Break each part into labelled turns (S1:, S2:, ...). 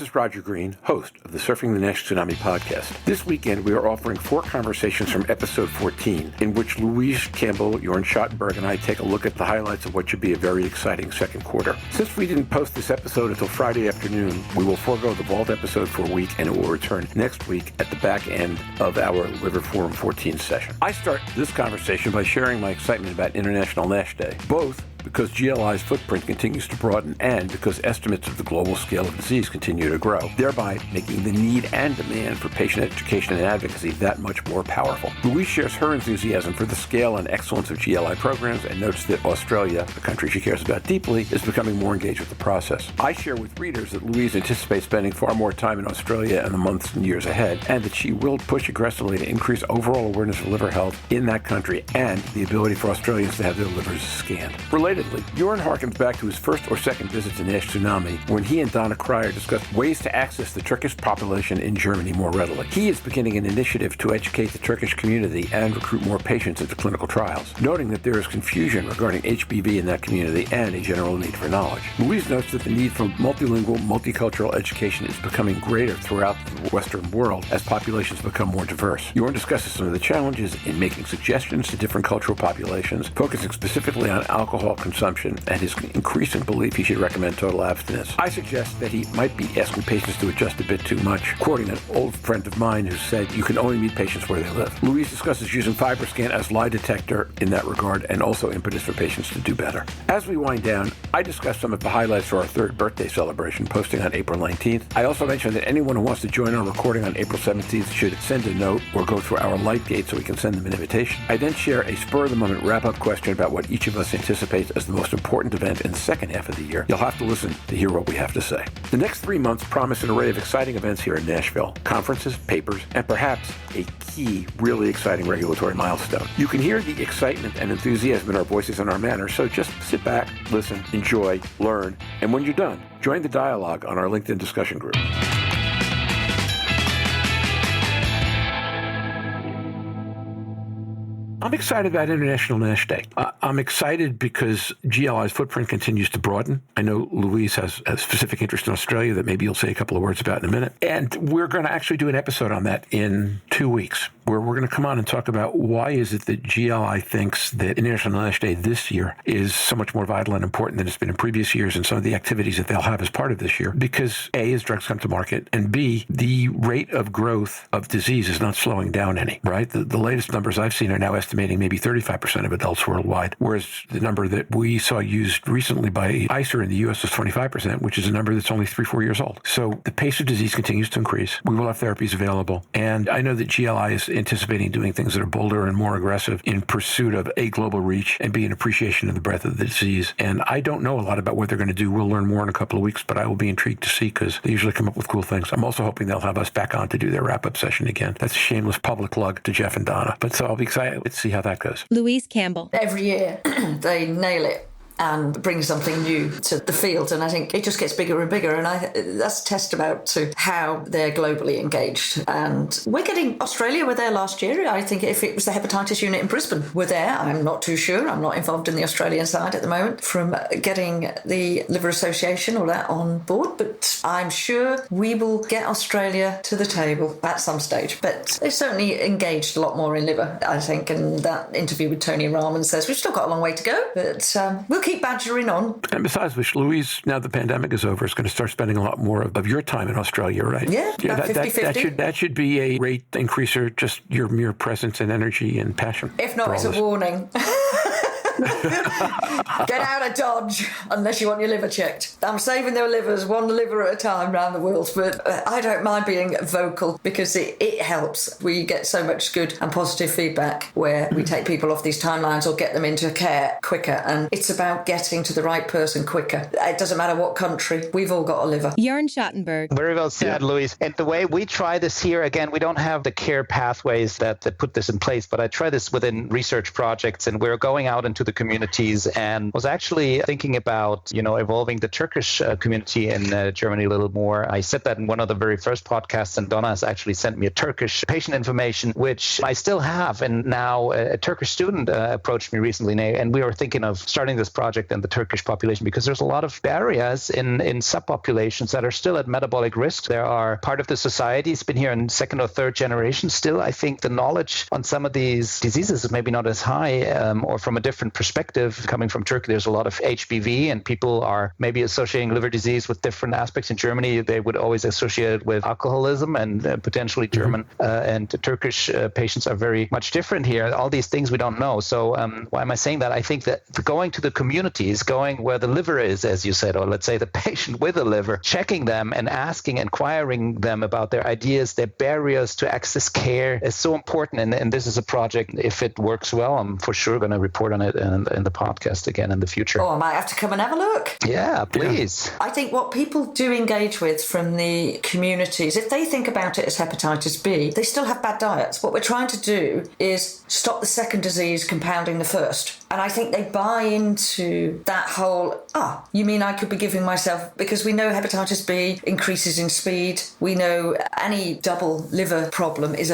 S1: This is Roger Green, host of the Surfing the NASH Tsunami podcast. This weekend, we are offering 4 conversations from episode 14, in which Louise, Campbell, Jörn Schattenberg, and I take a look at the highlights of what should be a very exciting second quarter. Since we didn't post this episode until Friday afternoon, we will forego the Vault episode for a week, and it will return next week at the back end of our Liver Forum 14 session. I start this conversation by sharing my excitement about International NASH Day, both because GLI's footprint continues to broaden and because estimates of the global scale of disease continue to grow, thereby making the need and demand for patient education and advocacy that much more powerful. Louise shares her enthusiasm for the scale and excellence of GLI programs and notes that Australia, a country she cares about deeply, is becoming more engaged with the process. I share with readers that Louise anticipates spending far more time in Australia in the months and years ahead, and that she will push aggressively to increase overall awareness of liver health in that country and the ability for Australians to have their livers scanned. Relatedly, Jörn harkens back to his first or second visit to NASH Tsunami when he and Donna Cryer discussed ways to access the Turkish population in Germany more readily. He is beginning an initiative to educate the Turkish community and recruit more patients into clinical trials, noting that there is confusion regarding HBV in that community and a general need for knowledge. Louise notes that the need for multilingual, multicultural education is becoming greater throughout the Western world as populations become more diverse. Jörn discusses some of the challenges in making suggestions to different cultural populations, focusing specifically on alcohol consumption and his increasing belief he should recommend total abstinence. I suggest that he might be asking patients to adjust a bit too much, quoting an old friend of mine who said, "You can only meet patients where they live." Louise discusses using FibroScan as lie detector in that regard and also impetus for patients to do better. As we wind down, I discuss some of the highlights for our 3rd birthday celebration posting on April 19th. I also mentioned that anyone who wants to join our recording on April 17th should send a note or go through our light gate so we can send them an invitation. I then share a spur-of-the-moment wrap-up question about what each of us anticipates as the most important event in the second half of the year. You'll have to listen to hear what we have to say. The next 3 months promise an array of exciting events here in Nashville, conferences, papers, and perhaps a key, really exciting regulatory milestone. You can hear the excitement and enthusiasm in our voices and our manner, so just sit back, listen, enjoy, learn, and when you're done, join the dialogue on our LinkedIn discussion group. I'm excited about International NASH Day. I'm excited because GLI's footprint continues to broaden. I know Louise has a specific interest in Australia that maybe you'll say a couple of words about in a minute. And we're going to actually do an episode on that in 2 weeks, where we're going to come on and talk about why is it that GLI thinks that International NASH Day this year is so much more vital and important than it's been in previous years, and some of the activities that they'll have as part of this year. Because A, as drugs come to market, and B, the rate of growth of disease is not slowing down any, right? The latest numbers I've seen are now estimating maybe 35% of adults worldwide, whereas the number that we saw used recently by ICER in the U.S. was 25%, which is a number that's only 3-4 years old. So the pace of disease continues to increase. We will have therapies available. And I know that GLI is anticipating doing things that are bolder and more aggressive in pursuit of A, global reach, and B, an appreciation of the breadth of the disease. And I don't know a lot about what they're going to do. We'll learn more in a couple of weeks, but I will be intrigued to see because they usually come up with cool things. I'm also hoping they'll have us back on to do their wrap-up session again. That's a shameless public plug to Jeff and Donna. But so I'll be excited. Let's see how that goes.
S2: Louise Campbell.
S3: Every year they nail it and bring something new to the field, and I think it just gets bigger and bigger, and that's testament to how they're globally engaged. And we're getting Australia were there last year. I think if it was the hepatitis unit in Brisbane were there, I'm not too sure. I'm not involved in the Australian side at the moment from getting the Liver Association or that on board, but I'm sure we will get Australia to the table at some stage. But they've certainly engaged a lot more in liver, I think, and that interview with Tony Rahman says we've still got a long way to go, but we'll keep badgering on.
S1: And besides which, Louise, now the pandemic is over, is going to start spending a lot more of your time in Australia, right?
S3: Yeah, about 50-50.
S1: That should be a rate increaser, just your mere presence and energy and passion.
S3: If not, it's a warning. Get out of Dodge unless you want your liver checked. I'm saving their livers one liver at a time around the world, but I don't mind being vocal because it helps. We get so much good and positive feedback where we take people off these timelines or get them into care quicker, and it's about getting to the right person quicker. It doesn't matter what country, we've all got a liver.
S2: Jörn Schattenberg.
S4: Very well said, Louise. And the way we try this here, again, we don't have the care pathways that put this in place, but I try this within research projects, and we're going out into the the communities, and was actually thinking about, evolving the Turkish community in Germany a little more. I said that in one of the very first podcasts, and Donna has actually sent me a Turkish patient information, which I still have. And now a Turkish student approached me recently, and we were thinking of starting this project in the Turkish population because there's a lot of barriers in subpopulations that are still at metabolic risk. There are part of the society has been here in second or third generation. Still, I think the knowledge on some of these diseases is maybe not as high, or from a different perspective. Coming from Turkey, there's a lot of HBV, and people are maybe associating liver disease with different aspects. In Germany, they would always associate it with alcoholism, and potentially German and Turkish patients are very much different here. All these things we don't know. So why am I saying that? I think that going to the communities, going where the liver is, as you said, or let's say the patient with a liver, checking them and inquiring them about their ideas, their barriers to access care is so important. And this is a project, if it works well, I'm for sure going to report on it in the podcast again in the future.
S3: Oh, I might have to come and have a look.
S4: Yeah, please.
S3: I think what people do engage with from the communities, if they think about it as hepatitis B, they still have bad diets. What we're trying to do is stop the second disease compounding the first. And I think they buy into that whole, you mean I could be giving myself, because we know hepatitis B increases in speed. We know any double liver problem is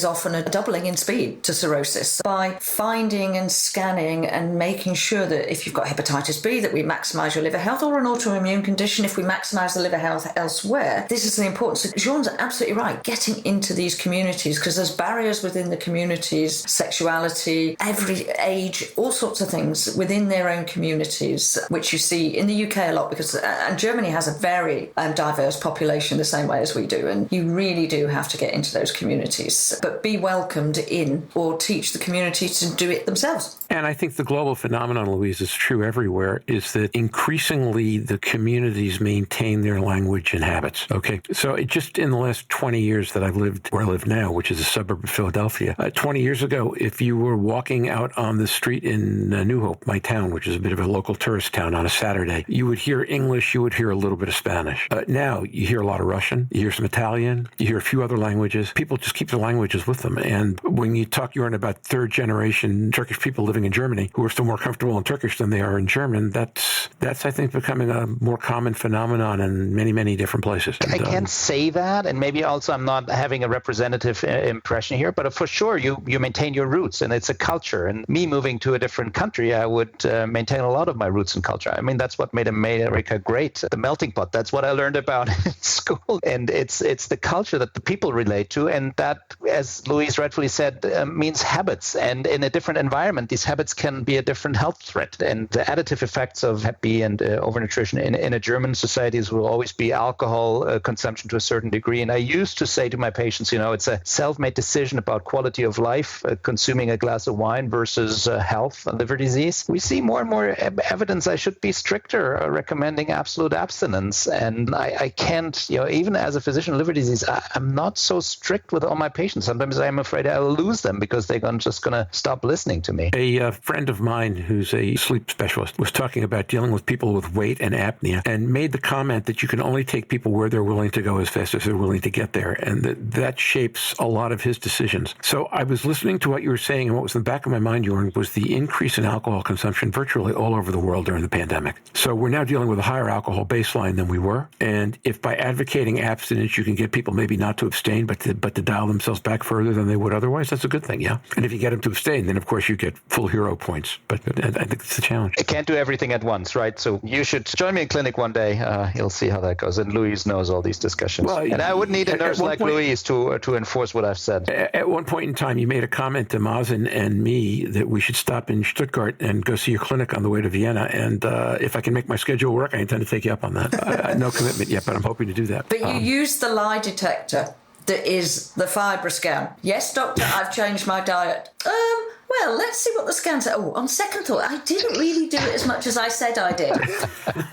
S3: often a doubling in speed to cirrhosis. By finding and scanning and making sure that if you've got hepatitis B, that we maximise your liver health, or an autoimmune condition, if we maximise the liver health elsewhere, this is the importance. So Jörn's absolutely right. Getting into these communities, because there's barriers within the communities, sexuality, every age, all sorts of things within their own communities, which you see in the UK a lot, because and Germany has a very diverse population the same way as we do, and you really do have to get into those communities, but be welcomed in, or teach the community to do it themselves.
S1: And I think the global phenomenon, Louise, is true everywhere, is that increasingly the communities maintain their language and habits. Okay, so just in the last 20 years that I've lived where I live now, which is a suburb of Philadelphia, 20 years ago, if you were walking out on the street in New Hope, my town, which is a bit of a local tourist town, on a Saturday, you would hear English, you would hear a little bit of Spanish. Now you hear a lot of Russian, you hear some Italian, you hear a few other languages. People just keep their languages with them. And when you talk, Jörn, about third generation Turkish people living in Germany who are still more comfortable in Turkish than they are in German, that's I think, becoming a more common phenomenon in many, many different places.
S4: I can't say that, and maybe also I'm not having a representative impression here, but for sure you maintain your roots, and it's a culture. And me moving to a different country, I would maintain a lot of my roots and culture. I mean, that's what made America great, the melting pot. That's what I learned about in school. And it's the culture that the people relate to, and that, as Louise rightfully said, means habits. And in a different environment, these habits can be a different health threat. And the additive effects of Hep B and overnutrition in a German societies will always be alcohol consumption to a certain degree. And I used to say to my patients, it's a self-made decision about quality of life, consuming a glass of wine versus health and liver disease. We see more and more evidence I should be stricter, recommending absolute abstinence. And I can't, even as a physician of liver disease, I'm not so strict with all my patients. Sometimes I'm afraid I'll lose them because they're just going to stop listening to me.
S1: A friend of mine who's a sleep specialist was talking about dealing with people with weight and apnea, and made the comment that you can only take people where they're willing to go as fast as they're willing to get there. And that shapes a lot of his decisions. So I was listening to what you were saying, and what was in the back of my mind, Jörn, was the increase in alcohol consumption virtually all over the world during the pandemic. So we're now dealing with a higher alcohol baseline than we were. And if by advocating abstinence, you can get people maybe not to abstain, but to dial themselves back further than they would otherwise, that's a good thing, yeah? And if you get them to abstain, then of course you get full hero points. But I think it's a challenge.
S4: I can't do everything at once, right? So you should join me in clinic one day. You'll see how that goes. And Louise knows all these discussions. Well, and I would need a nurse like Louise to enforce what I've said.
S1: At one point in time, you made a comment to Mazen and me that we should stop in Stuttgart and go see your clinic on the way to Vienna. And if I can make my schedule work, I intend to take you up on that. No commitment yet, but I'm hoping to do that.
S3: But you use the lie detector that is the FibroScan. Yes, doctor, I've changed my diet. Well, let's see what the scan said. Oh, on second thought, I didn't really do it as much as I said I did.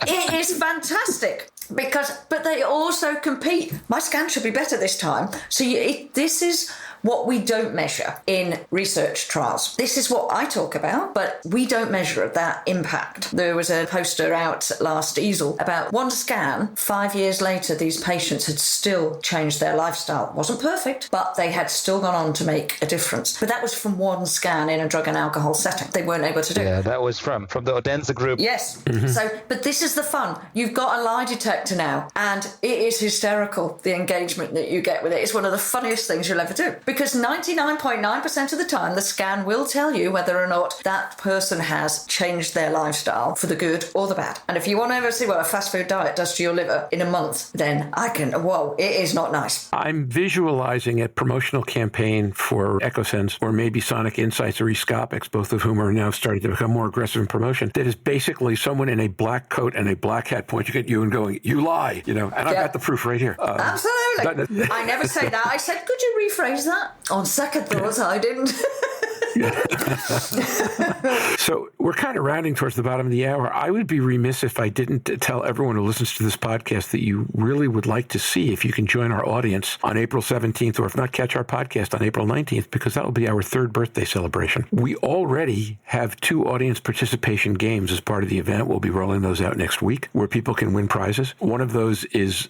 S3: It is fantastic. But they also compete. My scan should be better this time. So this is what we don't measure in research trials. This is what I talk about, but we don't measure that impact. There was a poster out last easel about one scan. 5 years later, these patients had still changed their lifestyle. It wasn't perfect, but they had still gone on to make a difference. But that was from one scan in a drug and alcohol setting. They weren't able to do.
S4: Yeah, that was from the Odense group.
S3: Yes. So, but this is the fun. You've got a lie detector now, and it is hysterical, the engagement that you get with it. It's one of the funniest things you'll ever do, because 99.9% of the time, the scan will tell you whether or not that person has changed their lifestyle for the good or the bad. And if you want to ever see what a fast food diet does to your liver in a month, then it is not nice.
S1: I'm visualizing a promotional campaign for EchoSense, or maybe Sonic Insights or eScopics, both of whom are now starting to become more aggressive in promotion, that is basically someone in a black coat and a black hat pointing at you and going, "You lie," and I've got the proof right here.
S3: Absolutely. I never say that. I said, could you rephrase that? On second thoughts, I didn't.
S1: So we're kind of rounding towards the bottom of the hour. I would be remiss if I didn't tell everyone who listens to this podcast that you really would like to see if you can join our audience on April 17th, or if not, catch our podcast on April 19th, because that will be our 3rd birthday celebration. We already have 2 audience participation games as part of the event. We'll be rolling those out next week, where people can win prizes. One of those is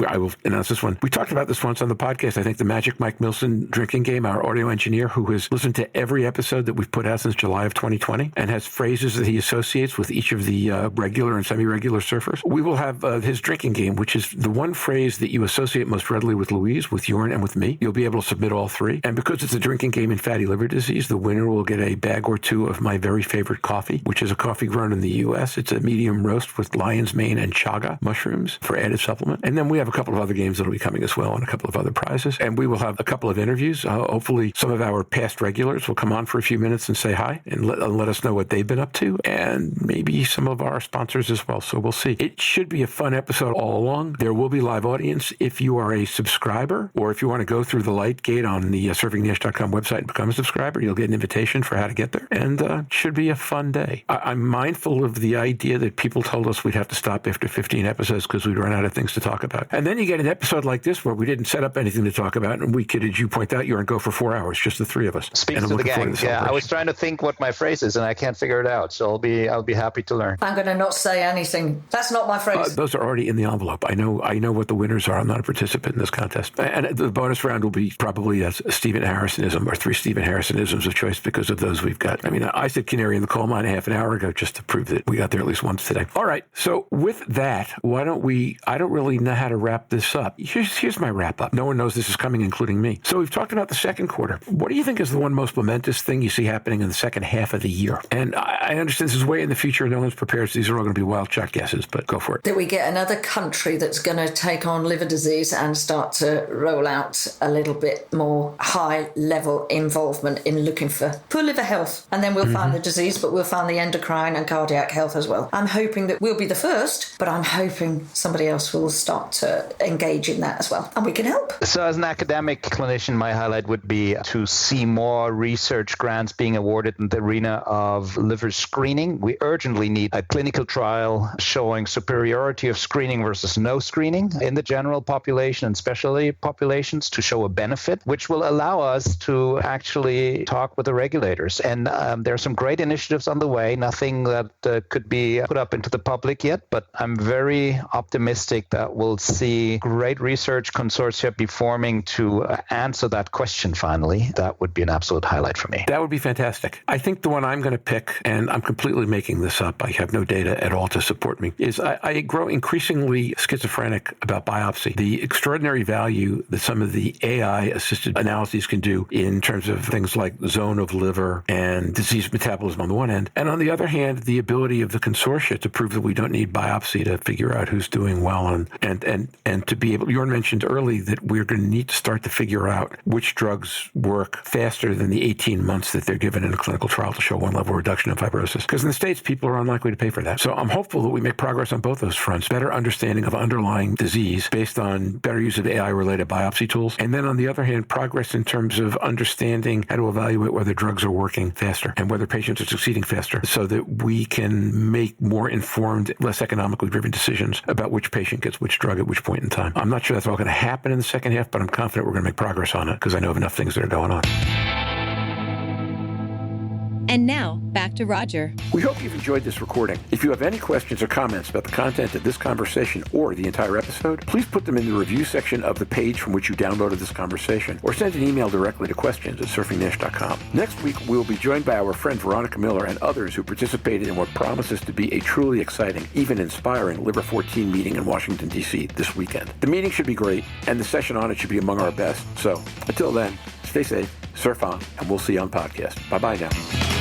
S1: I will announce this one. We talked about this once on the podcast. I think the Magic Mike Milson drinking game, our audio engineer who has listened to every episode that we've put out since July of 2020 and has phrases that he associates with each of the regular and semi-regular surfers. We will have his drinking game, which is the one phrase that you associate most readily with Louise, with Jörn, and with me. You'll be able to submit all 3. And because it's a drinking game in fatty liver disease, the winner will get a bag or 2 of my very favorite coffee, which is a coffee grown in the U.S. It's a medium roast with lion's mane and chaga mushrooms for added supplement. And then we have a couple of other games that will be coming as well, and a couple of other prizes. And we will have a couple of interviews. Hopefully some of our past regulars will come on for a few minutes and say hi and let us know what they've been up to, and maybe some of our sponsors as well. So we'll see. It should be a fun episode all along. There will be live audience. If you are a subscriber, or if you want to go through the light gate on the surfingnash.com website and become a subscriber, you'll get an invitation for how to get there. And it should be a fun day. I'm mindful of the idea that people told us we'd have to stop after 15 episodes because we'd run out of things to talk about. And then you get an episode like this where we didn't set up anything to talk about, and we could, as you point out, go for 4 hours, just the 3 of us.
S4: Speaks to the gang. Yeah, I was trying to think what my phrase is, and I can't figure it out. So I'll be happy to learn.
S3: I'm going to not say anything. That's not my phrase.
S1: Those are already in the envelope. I know what the winners are. I'm not a participant in this contest. And the bonus round will be probably a Stephen Harrisonism, or 3 Stephen Harrisonisms of choice, because of those we've got. I mean, I said canary in the coal mine half an hour ago just to prove that we got there at least once today. All right. So with that, why don't we, I don't really know how to wrap this up. Here's my wrap up. No one knows this is coming, including me. So we've talked about the second quarter. What do you think is the one most momentous thing you see happening in the second half of the year? And I understand this is way in the future. No one's prepared. So these are all going to be wild shot guesses, but go for it.
S3: That we get another country that's going to take on liver disease and start to roll out a little bit more high level involvement in looking for poor liver health. And then we'll find the disease, but we'll find the endocrine and cardiac health as well. I'm hoping that we'll be the first, but I'm hoping somebody else will start to engage in that as well. And we can help.
S4: So as an academic clinician, my highlight would be to see more research grants being awarded in the arena of liver screening. We urgently need a clinical trial showing superiority of screening versus no screening in the general population and specialty populations to show a benefit, which will allow us to actually talk with the regulators. And there are some great initiatives on the way, nothing that could be put up into the public yet, but I'm very optimistic that we'll see great research consortia be forming to answer that question finally. That would be an absolute highlight for me.
S1: That would be fantastic. I think the one I'm going to pick, and I'm completely making this up, I have no data at all to support me, is I grow increasingly schizophrenic about biopsy. The extraordinary value that some of the AI-assisted analyses can do in terms of things like zone of liver and disease metabolism on the one end, and on the other hand, the ability of the consortia to prove that we don't need biopsy to figure out who's doing well, and to be able, Jörn mentioned early that we're going to need to start to figure out which drugs work faster than the 18 18 months that they're given in a clinical trial to show one level reduction in fibrosis. Because in the States, people are unlikely to pay for that. So I'm hopeful that we make progress on both those fronts, better understanding of underlying disease based on better use of AI-related biopsy tools. And then on the other hand, progress in terms of understanding how to evaluate whether drugs are working faster and whether patients are succeeding faster so that we can make more informed, less economically driven decisions about which patient gets which drug at which point in time. I'm not sure that's all going to happen in the second half, but I'm confident we're going to make progress on it because I know of enough things that are going on.
S2: And now, back to Roger.
S1: We hope you've enjoyed this recording. If you have any questions or comments about the content of this conversation or the entire episode, please put them in the review section of the page from which you downloaded this conversation, or send an email directly to questions@surfingnash.com. Next week, we will be joined by our friend Veronica Miller and others who participated in what promises to be a truly exciting, even inspiring Liver 14 meeting in Washington, D.C. this weekend. The meeting should be great, and the session on it should be among our best. So, until then, stay safe, surf on, and we'll see you on podcast. Bye-bye now.